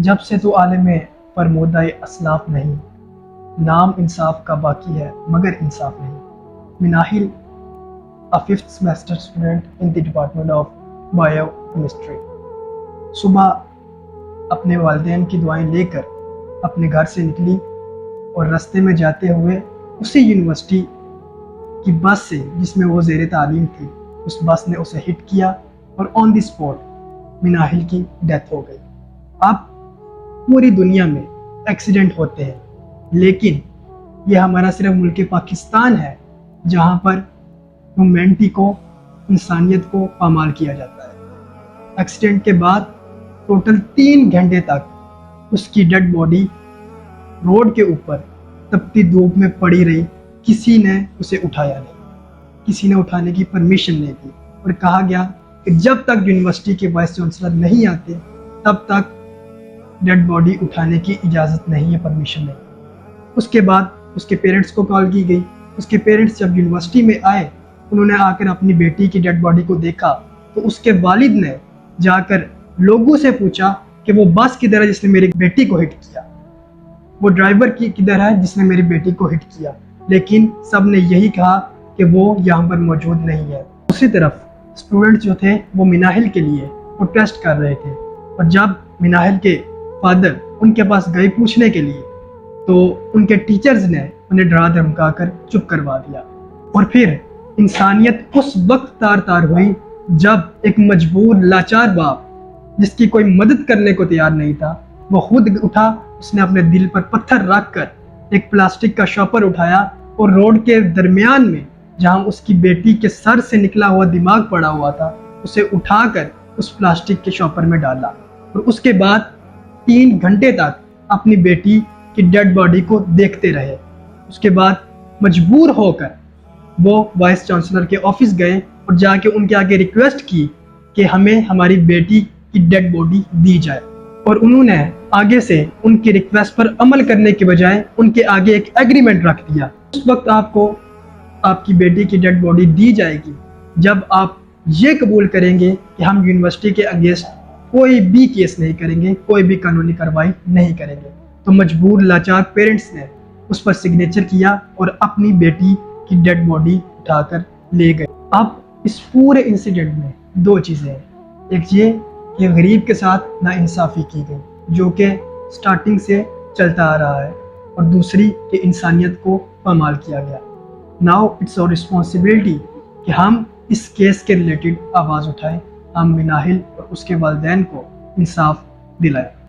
جب سے تو عالم فرمودہ اسلاف نہیں، نام انصاف کا باقی ہے مگر انصاف نہیں۔ Manahil a fifth semester student in the Department of Biochemistry۔ صبح اپنے والدین کی دعائیں لے کر اپنے گھر سے نکلی اور راستے میں جاتے ہوئے اسی یونیورسٹی کی بس سے جس میں وہ زیر تعلیم تھی، اس بس نے اسے ہٹ کیا اور آن دی اسپاٹ مناہل کی ڈیتھ ہو گئی۔ اب پوری دنیا میں ایکسیڈنٹ ہوتے ہیں، لیکن یہ ہمارا صرف ملک پاکستان ہے جہاں پر ہیومینٹی کو، انسانیت کو پامال کیا جاتا ہے۔ ایکسیڈنٹ کے بعد ٹوٹل 3 گھنٹے تک اس کی ڈیڈ باڈی روڈ کے اوپر تپتی دھوپ میں پڑی رہی، کسی نے اسے اٹھایا نہیں، کسی نے اٹھانے کی پرمیشن نہیں دی، اور کہا گیا کہ جب تک یونیورسٹی کے وائس چانسلر نہیں آتے تب تک ڈیڈ باڈی اٹھانے کی اجازت نہیں ہے، پرمیشن نہیں۔ اس کے بعد اس کے پیرنٹس کو کال کی گئی۔ اس کے پیرنٹس جب یونیورسٹی میں آئے، انہوں نے آ کر اپنی بیٹی کی ڈیڈ باڈی کو دیکھا تو اس کے والد نے جا کر لوگوں سے پوچھا کہ وہ بس کدھر ہے جس نے میری بیٹی کو ہٹ کیا، وہ ڈرائیور کی کدھر ہے جس نے میری بیٹی کو ہٹ کیا، لیکن سب نے یہی کہا کہ وہ یہاں پر موجود نہیں ہے۔ دوسری طرف اسٹوڈنٹ جو تھے وہ مناہل کے لیے پروٹیسٹ کر رہے تھے، اور جب مناہل کے فادر ان کے پاس گئے پوچھنے کے لیے تو ان کے ٹیچرز نے انہیں ڈرا دھمکا کر چپ کروا دیا۔ اور پھر انسانیت اس وقت تار تار ہوئی جب ایک مجبور لاچار باپ جس کی کوئی مدد کرنے کو تیار نہیں تھا، وہ خود اٹھا، اس نے اپنے دل پر پتھر رکھ کر ایک پلاسٹک کا شاپر اٹھایا اور روڈ کے درمیان میں جہاں اس کی بیٹی کے سر سے نکلا ہوا دماغ پڑا ہوا تھا، اسے اٹھا کر اس پلاسٹک کے شاپر میں ڈالا، اور اس کے بعد 3 گھنٹے تک اپنی بیٹی کی ڈیڈ باڈی کو دیکھتے رہے۔ اس کے بعد مجبور ہو کر وہ وائس چانسلر کے آفس گئے اور جا کے ان کے آگے ریکویسٹ کی کہ ہمیں ہماری بیٹی کی ڈیڈ باڈی دی جائے، اور انہوں نے آگے سے ان کی ریکویسٹ پر عمل کرنے کے بجائے ان کے آگے ایک ایگریمنٹ رکھ دیا۔ اس وقت آپ کو آپ کی بیٹی کی ڈیڈ باڈی دی جائے گی جب آپ یہ قبول کریں گے کہ ہم یونیورسٹی کے اگینسٹ کوئی بھی کیس نہیں کریں گے، کوئی بھی قانونی کارروائی نہیں کریں گے۔ تو مجبور لاچار پیرنٹس نے اس پر سگنیچر کیا اور اپنی بیٹی کی ڈیڈ باڈی اٹھا کر لے گئے۔ اب اس پورے انسیڈنٹ میں 2 چیزیں ہیں، ایک یہ کہ غریب کے ساتھ ناانصافی کی گئی جو کہ سٹارٹنگ سے چلتا آ رہا ہے، اور دوسری کہ انسانیت کو پامال کیا گیا۔ ناؤ اٹس اور رسپانسبلٹی کہ ہم اس کیس کے ریلیٹڈ آواز اٹھائیں، ہم مناہل اور اس کے والدین کو انصاف دلائیں۔